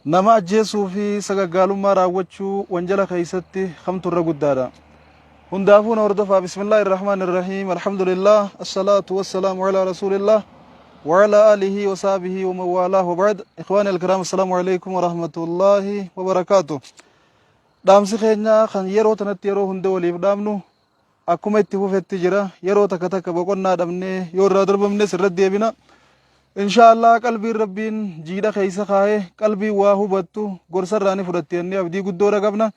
nama ajjeesuu fi sagagaalummaa raawwachuu wanjala keessatti kamtu irra guddaadha. Hundaafuu na hordofaa. Bismillaahi irrahmaani irrahiim. Alhamdulillah, assalaatu wassalaamu ala rasuulillah wa ala alihi wa sahbihi wa man waalaahu wa ba'd. Ikhwaani alkiraam, assalaamu alaykum wa rahmatullaahi wa barakaatuh. Dhaamsi keenya kan yeroo tanatti yeroo hunda waliif dhaamnu akkuma itti fufetti jira. Yeroo takka takka boqonnaa dhabnee yoo irraa darbamne sirratti deebina. Inshallah qalbiin rabbiin jiidha keessa kaa'ee qalbii waa hubattu gorsarraani fudhattee abdii guddoodha qabna.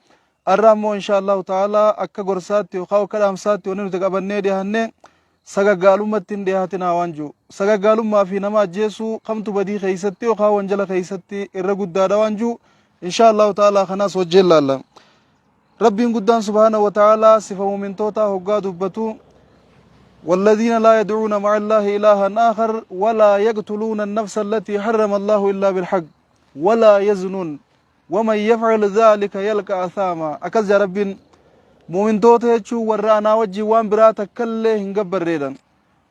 Arraa immoo inshallah ta'ala akka gorsaatti yookaan akka dhaamsaatti wanni nuti qabannee dhiyaannee sagagaalummaatti hin dhiyaatinaa waan jiru. Sagagaalummaa fi nama ajjeesuu kamtu badii keessatti yookaan wanjala keessatti irra guddaadha waan jiru. Inshallah ta'ala kanaas wajjin laalla. Rabbiin guddaan subhaanahu wa ta'ala sifa muumintootaa hoggaa dubbatu والذين لا يدعون مع الله إلها آخر ولا يقتلون النفس التي حرم الله إلا بالحق ولا يزنون ومن يفعل ذلك يلقى أثاما. أكز يا رب مؤمن توتيتشو ورانا وجي وان براتا كله هنقبر ريدا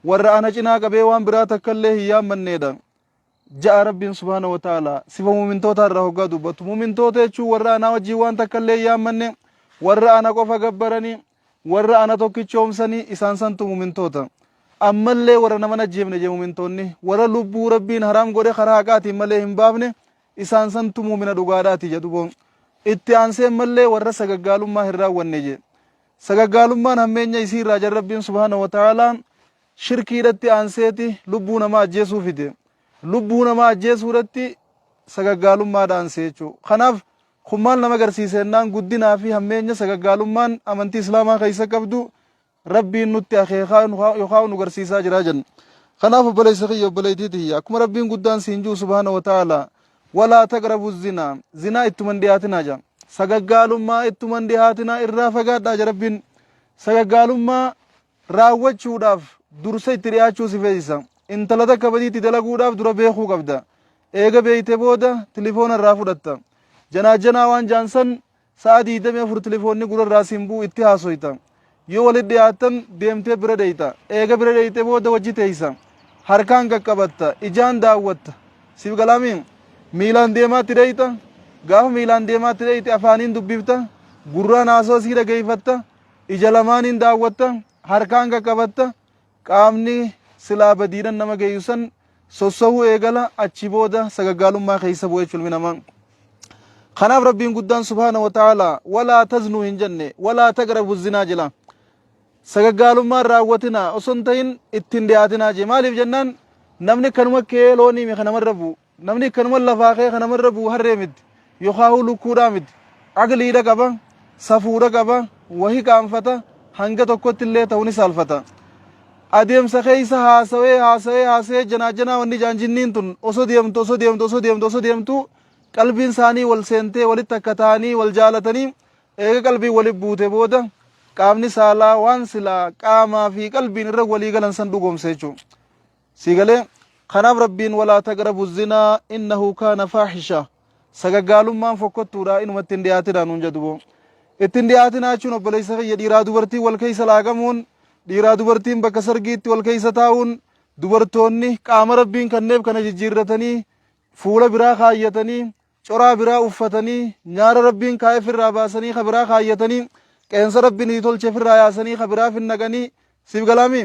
ورانا جناك بي وان براتا كله يام من نيدا. جاء رب سبحانه وتعالى سفا مؤمن توتا الرهوغا دوبت مؤمن توتيتشو ورانا وجي وان تكله يام من ورانا قفا قبرني warra ana tokkichoomsanii isaan santu mumintoota. Ammallee warra nama najjeefne jee mumintoonni warra lubbuu rabbiin haraam godhe karaa haqaatiin malee hin baafne isaan santu mumina dhugaadhaati jedhu boon. Itti aansee mallee warra sagagaalummaa hin raawwanne jee. Sagagaalummaan hammeenya isii irraa jan rabbiin subhaanahu wa ta'aalaan shirkiidhatti aanseeti lubbuu namaa ajjeesuu fide. Lubbuu namaa ajjeesuudhatti sagagaalummaadha aansee jechuudha. Kanaaf kun maal nama agarsiisennaan guddinaa fi hammeenya sagagaalummaan amantii islaamaa keessa qabdu rabbiin nutti akeekaa yookaan nu agarsiisaa jira jenna. Kanaaf obboleessa kiyya obboleettiiti akkuma rabbiin guddaan siin jiru subhaanahu wa ta'aalaa walaa taqrabu zinaa zinaa ittuman dhiyaatinaa jira. Sagagaalummaa ittuman dhiyaatinaa irraa fagaadhaa jira rabbiin. Sagagaalummaa raawwachuudhaaf dursa itti dhiyaachuu si feesisa. Intala takka badiitti dalaguudhaaf dura beekuu qabda. Eega beeyte booda tilifoona irraa fudhatta. Janaa waan jaansan sa'a 24 telefoonni gurarraa simbuu itti haasoyta. Yoo walitti dhiyaatan deemtee bira deeyta. Eega bira deeyte booda wajji teeysa. Harkaan qaqqabatta, ijaan daawwatta. Siif galaamiin miilaan deemaatti deeyta. Gaafa miilaan deemaatti deeyte afaaniin dubbifta. Gurraan haasoo sii dhageeffatta. Ija lamaaniin daawwatta. Harkaan qaqqabatta. Qaamni silaa badiidhan nama geeyusan sossowuu eegala achi booda sagagaalummaa keessa bu'ee culmi namaa. خناف ربين قدان سبحانه وتعالى ولا تزنوا هنجنة ولا تقربوا الزنا جلا سجقالوا ما راوتنا أصنتين اتندياتنا جمال في جنان نمني كنوا كيلوني مخنا مربو نمني كنوا لفاقه خنا مربو هرمد يخاو لكورامد عقلي رقبا سفو رقبا وهي كام فتا هنگا تقوت اللي توني سالفتا أديم سخيسا هاسوي جنا وني جانجنين تون أصو ديم تو qalbiin isaanii wal seentee walitti akka ta'anii wal jaalatanii eega qalbii walitti buute booda qaamni saalaa waan silaa qaamaa fi qalbiin irra walii galan san dhugoomse jechuudha. Siigalee kanaaf rabbiin walaa taqrabu zinaa innahu kaana faahisha sagagaalummaan fokkottuudha inumatti hin dhiyaatinaa nuun jedhu. Ittiin dhiyaatinaa jechuun obboleessa kiyya dhiiraa dubartii wal keessa laagamuun dhiiraa dubartiin bakka sargiitti wal keessa taa'uun dubartoonni qaama rabbiin kanneef kana jijjiirratanii fuula biraa kaayyatanii coraa biraa uffatanii nyaara rabbiin kaa'ee firraa baasanii kabiraa kaayyatanii qeensa rabbiin itti tolche firraa yaasanii kabiraa finnaqanii siif galaamii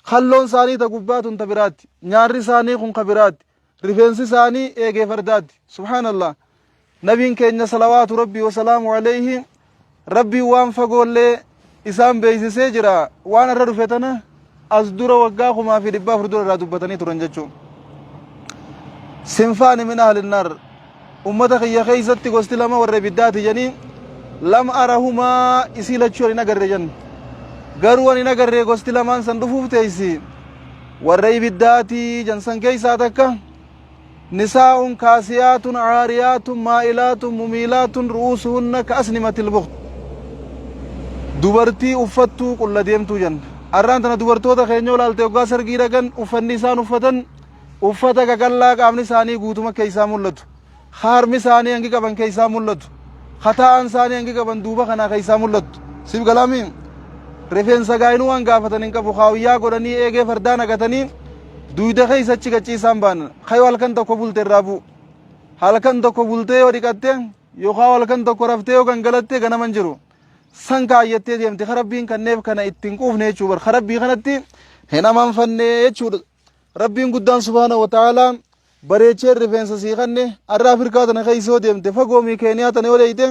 kalloon isaanii ta gubbaatun ta biraatti nyaarri isaanii kun kabiraatti rifeensi isaanii eegee fardaatti subhaanallah. Nabiin keenya salawaatu rabbii wasalaamu alayhi rabbii waan fagoollee isaan beeksisee jira waan irra dhufe tana as dura waggaa 1400 dura irraa dubbatanii turan jechuudha. Sinfaani min ahli naar ummata kiyya keeysatti gosti lama warra ibiddaati janii lam arahumaa isii lachuu ani nagarre jan garuu ani nagarre gosti lamaan san dhufuuf teeysi warra ibiddaati jansan keeysaa takka nisaa'un kaasiyaatun caariyaatun maa'ilaatun mumiilaatun ru'uusuhunna ka asnimatil bukht dubartii uffattuu qulla deemtuu jan arraan tana dubartoota keenya olaalte waggaa sargii dhagan uffanni isaan uffatan uffata gagallaa qaamni isaanii guutuma keeysaa mul'atu harmi isaanii hangi qaban keeysaa mul'atu kataa'an isaanii hangi qaban duuba kanaa keeysaa mul'atu siif galaamiin rifeensa gaa'inuu waan gaafatan hin qabu kaawiyyaa godhanii eegee fardaan hagatanii duyda keeysa achi gachiisaan baanan kayoo halkan tokko bulte irraa bu'u halkan tokko bultee yoo dhiqatte yookaan halkan tokko raftee yoo gangalatte ganaman jiru san kaayyattee deemte rabbiin kanneef kana ittiin quufne jechuudha rabbii kanatti hin amanfanne jechuudha rabbiin guddaan subhaanahu wa ta'aalaa bareechee rifeensa sii kanne arraa Afrikaa tana keessa yoo deemte fagoo Keeniyaa tana yoo deeyte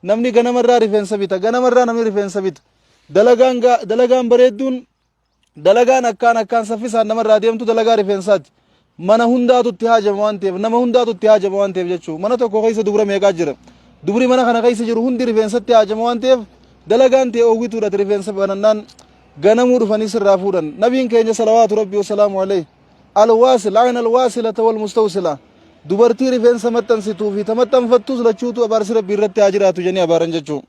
namni ganamarraa rifeensa bita ganamarraa namni rifeensa bita dalagaan bareedduun dalagaan akkaan saffisaan namarraa deemtu dalagaa rifeensaati mana hundaatu itti haajama waan ta'eef nama hundaatu itti haajama waan ta'eef jechuudha mana tokko keessa dubra meeqaa jira dubri mana kana keessa jiru hundi rifeensatti haajama waan ta'eef dalagaan ta'e oowwituudha rifeensa banannaan ganamuu dhufanii sirraa fuudhan nabiin keenya salawaatu rabbii wasalaamu alayhi alwaasil ayna alwaasilata walmustawsila dubartii rifeensa maxxansituu fi tamaxxanfattus lachuutu abaarsi rabbii irratti haa jiraatu jennee abaaran jechuudha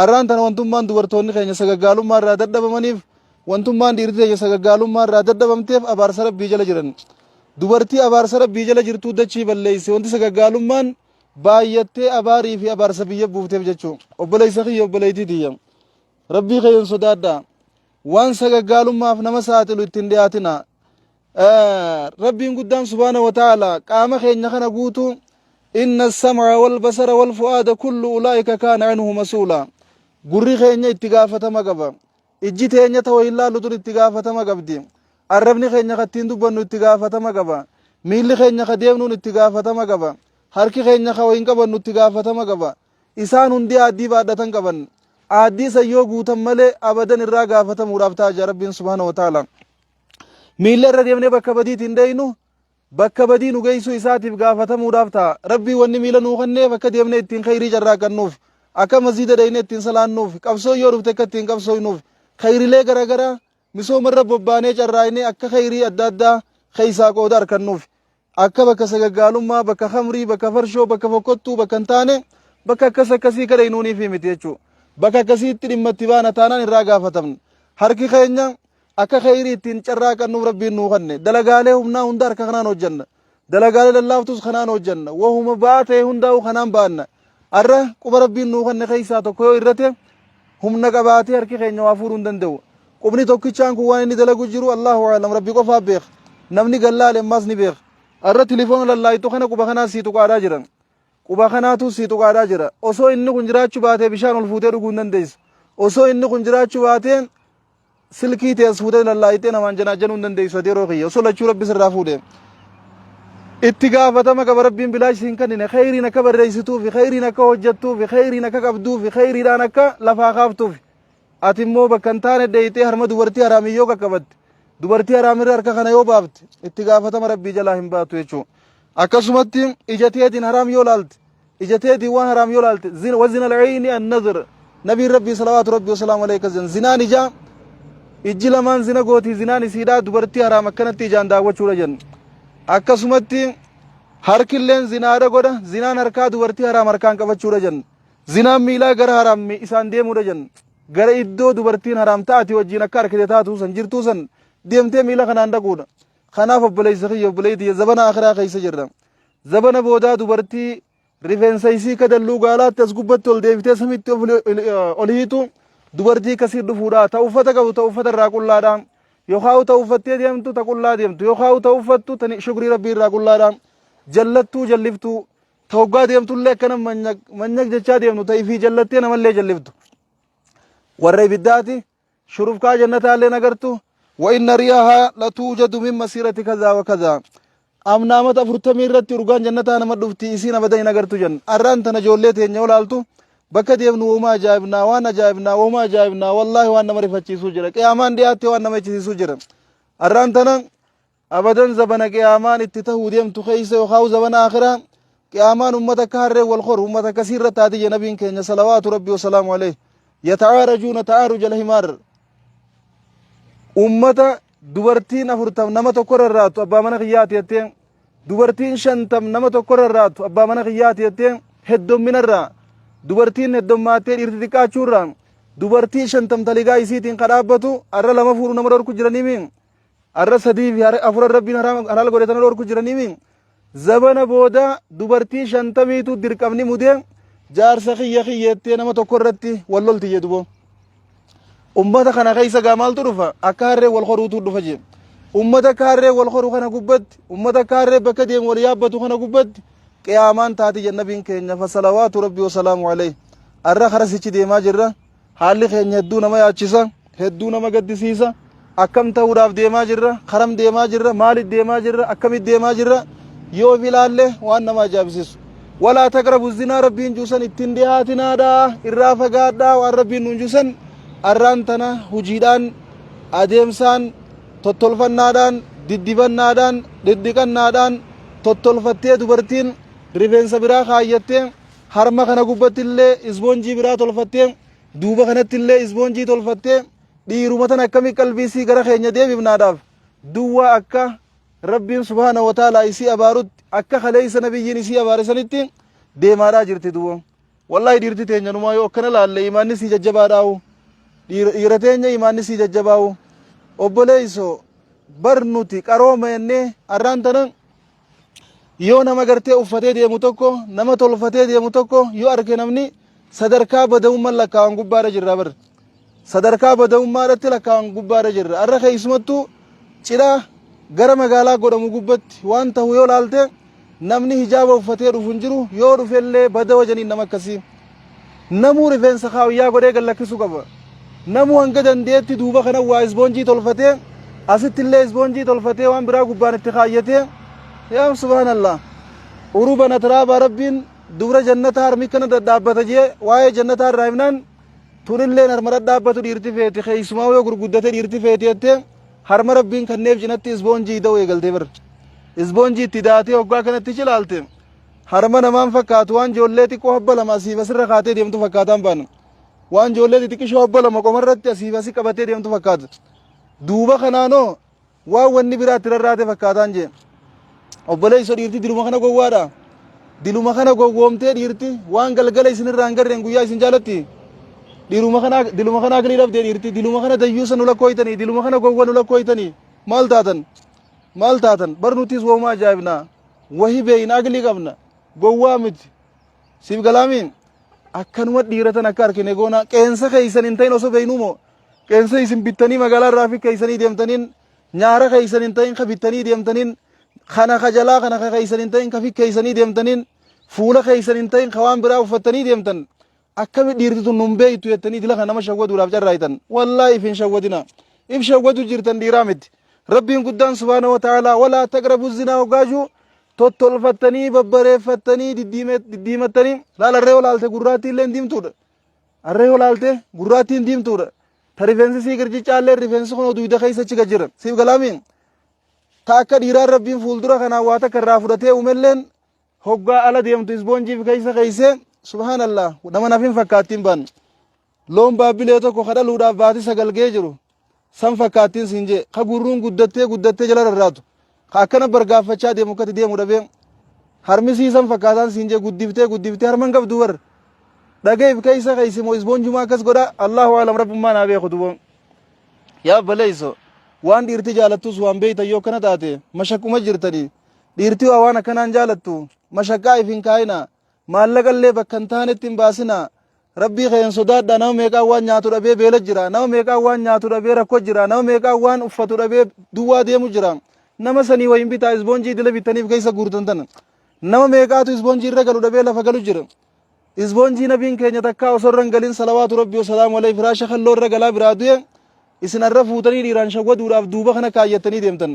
arraan tana wantummaan dubartoonni keenya sagaggaalummaa irraa dadhabamaniif wantummaan dhiirri keenya sagaggaalummaa irraa dadhabamteef abaarsa rabbii jala jiran dubartii abaarsa rabbii jala jirtuu dachii balleeyse wanti sagaggaalummaan baay'attee abaarii fi abaarsa biyya buufteef jechuudha obboleessa kiyya obboleettii tiyya rabbii keeyyan sodaadhaa waan sagaggaalummaaf nama saaxilu ittiin dhiyaatina rabbiin guddaan subhaanahu wa ta'aalaa qaama keenya kana guutuu inna as-sam'a wal basara wal fu'aada kullu ulaa'ika kaana anhu masuula gurri keenya itti gaafatama qaba ijji teenya ta'uu ilaallu tun itti gaafatama qabdi arrabni keenya kattiin dubbannu itti gaafatama qaba miilli keenya ka deemnuun itti gaafatama qaba harki keenya ka wayin qabannu itti gaafatama qaba isaan hundi aaddii baadhatan qaban aaddii sayyoo guutan malee abadan irraa gaafatamuudhaaf ta'a rabbiin subhaanahu wa ta'aalaa miilla irra deemnee bakka badiitti hin deeynu bakka badii nu geessuu isaatiif gaafatamuudhaaf ta'a rabbii wanni miila nuu kenneef akka deemnee ittiin khayrii carraaqannuuf akka masjiida deeyne ittiin salaannuuf qabsoo yoo dhufte akka ittiin qabsooynuuf khayrilee garagaraa misoomarra bobbaanee carraa'inee akka khayrii adda addaa keeysaa qooda harkannuuf akka bakka sagaggaalummaa bakka khamrii bakka farshoo bakka fokkottuu bakka hin taane bakka akkasii kadhaynuuniif miti jechuudha bakka akkasiitti dhimma itti baana taanaan irraa gaafatamne harki keenya akka khayrii ittiin carraaqannuuf rabbiin nuu kenne dalagaalee humnaa hunda harka kanaan hojjanna dalagaalee lallaaftus kanaan hojjanna wahuma baatee hundaa'u kanaan baanna arra quba rabbiin nuu kenne keeysaa tokko yoo irrate humna qabaatee harki keenya waa fuudhuu hin danda'u qubni tokkichaan kun waan inni dalagu jiru allahu aalam rabbi qofaa beek namni gallaale ammaas ni beek arra tilifoona lallaayitu kana quba kanaa sii tuqaadhaa jiran quba kanaatu sii tuqaadhaa jira osoo inni kun jiraachuu baatee bishaan ol fuutee dhuguu hin dandeessu osoo inni kun jiraachuu baatee silkii tees fuutee lallaayitee namaan janaajanuu hin dandeessu adeeroo kiyya osoo lachuu rabbi sirraa fuudhe itti gaafatama qaba rabbiin bilaash siin kennine khayriin akka barreessituufi khayriin akka hojjattuufi khayriin akka qabduufi khayriidhaan akka lafaa kaaftuufi ati immoo bakka hin taane deeyitee harma dubartii haraamiyyoo qaqqabatte dubartii haraamirra harka kana yoo baafte itti gaafatama rabbii jalaa hin baatu jechuudha akkasumatti ija teetiin haraam yoo laalte ija teetiin waan haraam yoo laalte wazina al'ayni an-nazr nabiin rabbii salawaatu rabbii wasalaamu alayka zinaan ijaa ijji lamaan zina gooti zinaan isiidhaa dubartii haraam akkanatti ijaan daawwachuudha jenna akkasumatti harkilleen zinaadha godha zinaan harkaa dubartii haraam harkaan qabachuudha jenna zinaan miilaa gara haraam isaan deemuudha jenna gara iddoo dubartiin haraam taati wajjiin akka harkite taatu san jirtuu san deemtee miila kanaan dhaquudha kanaaf obboleessa kiyya obboleettii zabana akhiraa keessa jirra zabana boodaa dubartii rifeensa isii kadalluu gaalaatti as gubbatti ol deebitee samitti ol hiitu dubartii kasii dhufuudha ta uffata qabu ta uffata irraa qullaadha yookaan ta uffattee deemtu ta qullaa deemtu yookaan ta uffattu ta shukrii rabbii irraa qullaadha jallattuu jalliftu ta hoggaa deemtullee akkana manyak jechaa deemtu ta ifii jallattee namallee jalliftu warra ibiddaati shurufkaa jannataallee nagartu وإن رياها لتوجد من مسيرة كذا وكذا أمنامة أفرتمي رتي رغان جنتا نما دفتي إسينا بدأي نغرتو جن أران تنجولي تين يولالتو بكا ديبنو وما جايبنا وانا جايبنا وما جايبنا والله وانا مرفتشي سوجرة قيامان دياتي وانا مرفتشي سوجرة أران تنا أبدا زبنا قيامان اتتهو ديم تخيس وخاو زبنا آخرا قيامان أمتا كهر والخور أمتا كثيرة تاتي جنبين كينيا صلوات ربي وسلام عليه يتعارجون تعارج الحمار ummata dubartiin afurtam nama tokko rarraatu abbaa mana kiyyaati jetteen dubartiin shantam nama tokko rarraatu abbaa mana kiyyaati jetteen heddomminarraa dubartiin heddommaattee dhiirti xiqqaachuurraa dubartii shantam taligaa isiitiin kadhaabbatu arra lama fuudhu nama dhorku jiraniimi arra sadii fi afura rabbiin halaal godhetana dhorku jiraniimi zabana booda dubartii shantamiitu dirqamni mudee jaarsa kiyya kiyyeettee nama tokko irratti wallolti jedhubo ummata kana keessa maaltu dhufa akka harree wal horuutu dhufa jee ummata akka harree wal horuu kana gubbatti ummata akka harree bakka deemu wal yaabbatu kana gubbatti qiyaamaan taati jannabiin keenya fasalawaatu rabbi wasalaamu alayhi arra karasichi deemaa jirra haalli keenya hedduu nama yaachisa hedduu nama gaddisiisa akkam ta'uudhaaf deemaa jirra karam deemaa jirra maalit deemaa jirra akkamit deemaa jirra yoo filaalle waan nama ajaa'ibsiisu walaa taqrabu zinaa rabbiin juusan ittiin dhiyaatinaadha irraa fagaadhaa waan rabbiin nuun juusan arraan tana hujiidhaan adeemsaan tottolfannaadhaan diddibannaadhaan diddiqannaadhaan tottolfattee dubartiin rifeensa biraa kaayyattee harma kana gubbattillee isboonjii biraa tolfattee duuba kanattillee isboonjii tolfattee dhiiruma tan akkamii qalbiisii gara keenya deebifnaadhaaf duwwaa akka rabbiin subhaanahu wa ta'aalaa isii abaarutti akka kaleeysa nabiyyiin isii abaarisanitti deemaadhaa jirti duwwa wallahi dhiirti teenya numaa yoo akkana laalle imaanni sii jajjabaadhaawu dhiira teenya imaanni sii jajjabaawu obboleeyso bar nuti qarooma jennee arraan tana yoo nama gartee uffatee deemu tokko nama tolfatee deemu tokko yoo arge namni sadarkaa bada'ummaan lakkaa'an gubbaadha jirra bar sadarkaa bada'ummaadhatti lakkaa'an gubbaadha jirra arra keessumattuu cidhaa gara magaalaa godhamu gubbatti waan ta'u yoo laalte namni hijaaba uffatee dhufu hin jiru yoo dhufellee bada wajaniin nama akkasii namuu rifeensa kaawiyyaa godhee gallakkisuu qaba namuu hanga dandeetti duuba kana waa isboonjii tolfatee asittillee isboonjii tolfatee waan biraa gubbaan itti kaayyatee yaa subhaanallah uruba nataraaba rabbiin dubra jannataa harmi kana dhaabbata jee waa'ee jannataa irraa himnaan tunilleen harma dhaabbatu dhiirti feeti keessumaa yoo gurguddate dhiirti feeti jettee harma rabbiin kanneef cinatti isboonjii da'u eegaltee bar isboonjii itti daatee hoggaa kanatti cilaalte harma namaan fakkaatu waan ijoollee xiqqoo habba lama asiif asirra kaatee deemtu fakkaataan baanu waan ijoollee xixiqqishoo habba lama qomarratti asiif asi qabatee deemtu fakkaata duuba kanaanoo waan wanni biraa itti rarraate fakkaataan jee obboleeyso dhiirti diluma kana gowwaadha diluma kana gowwoomtee dhiirti waan galgala isinirraa hin garreen guyyaa isin jaalatti diluma kana aglii dhabdee dhiirti diluma kana dayyuusa nu lakkooytanii diluma kana gowwa nu lakkooytanii maal taatan bar nutis wooma ajaa'ibnaa wahi beeyna aglii qabna gowwaa miti siif galaamiin akkanuma dhiiratan akka arkine goona qeensa keeysan hin ta'in osoo beeynumoo qeensa isin bittanii magaalaa irraa fi keeysanii deemtaniin nyaara keeysan hin ta'in ka bittanii deemtaniin kana kajalaa kana keeysan hin ta'in ka fi keeysanii deemtaniin fuula keeysan hin ta'in ka waan biraa uffattanii deemtan akkami dhiirti tun nun beeytu jettanii dila kan nama shawwaduudhaaf carraayitan wallaahi ifin shawwadina if shawwadu jirtan dhiiraa miti rabbiin guddaan subhaanahu wa ta'aalaa walaa taqrabu zinaa hoggaajuu tottolfattanii babbareeffattanii diddiimattanii laal arree olaalte gurraattii illee diimtuudha arree olaalte gurraattiin diimtuudha ta rifeensi sii girjicaallee rifeensi kun duyda keeysachi gajjira siif galaamiin ta akka dhiiraan rabbiin fuuldura kanaa waa takka irraa fudhatee uumelleen hoggaa ala deemtu isboonjiif keeysa keeysee subhaanallah nama nafin fakkaattiin baan loon baabbilee tokko kadhaluudhaaf baati sagalgee jiru san fakkaattiin siin jee ka gurruun guddattee jala rarraatu ka akkana bargaaffachaa deemu akkati deemu dhabee harmisiisan fakkaataan siin jee guddiftee harman qabdu bar dhageef keeysa keeysimoo isboonjumaa akkas godha allahu alam rabbummaa naa beeku dubo yaa baleeyso waan dhiirti jaalattus waan beeytan yoo akkana taate mashakkuma jirtanii dhiirti waa waan akkanaan jaalattu mashakkaa ifin kaayina maallaqallee bakka hin taanetti hin baasina rabbii keen sodaadha nama meeqaa waan nyaatu dhabee beela jira nama meeqaa waan nyaatu dhabee rakko jira nama meeqaa waan uffatu dhabee duwwaa deemu jira nama sanii wayin bitaa isboonjii dila bitaniif keessa guurtan tana nama meeqaatu isboonjii irra galu dhabee lafa galu jira isboonjii nabiin keenya takkaa osoo irra hin galin salawaatu rabbii wasalaamu alayhi firaasha kalloo irra galaa biraa du'e isin arra fuutanii dhiiraan shawwaduudhaaf duuba kana kaayyattanii deemtan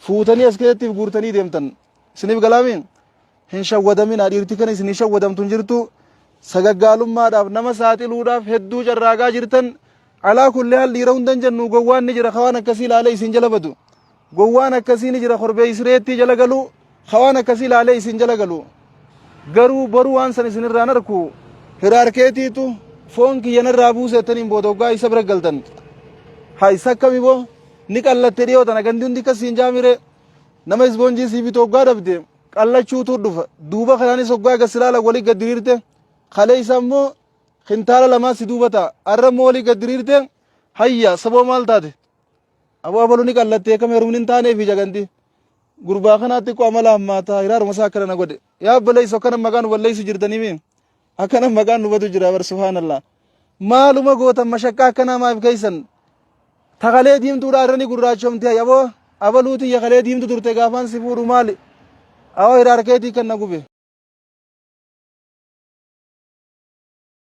fuutanii as keessattiif guurtanii deemtan isiniif galaamiin hin shawwadamina dhiirti kana isin shawwadamtu hin jirtu sagaggaalummaadhaaf nama saaxiluudhaaf hedduu carraagaa jirtan alaa kulli haal dhiira hundan jennu gowwaan ni jira kawaan akkasii ilaalee isin jala badu gowwaan akkasii ni jira korbee isreetti jala galu kawaan akkasii ilaalee isin jala galu garuu boruu waan san isin irraan arku hiraarkeetiitu foon kiyyanarraa buusettaniin booda hoggaa isa bira galtan haa isa akkami boo ni qallatte dhiyootana gandi hundi akkasiin jaamire nama isboonjii sii bitu hoggaa dhabde qallachuutu dhufa duuba kanaanis hoggaa gasilaala walii gaddiriirte kalee isa immoo kintaala lamaa si duubata arra immoo walii gaddiriirte hayya saboo maal taate aboo abaluu ni qallattee kam heerumni hin taaneefi jaganti gurbaa kanaatti ko amala hammaataa hiraaruma isaa akkana na godhe yaa obboleeyso akkana maqaan nu balleeysu jirtaniimi akkana maqaan nu badu jira bar subhaanallah maaluma gootan mashakkaa akkanaa maaf keeysan takalee diimtuudha irrani gurraachomte aboo abaluuti yakalee diimtu turte gaafaan si fuudhu maali awoo hiraarkeetii kan na gube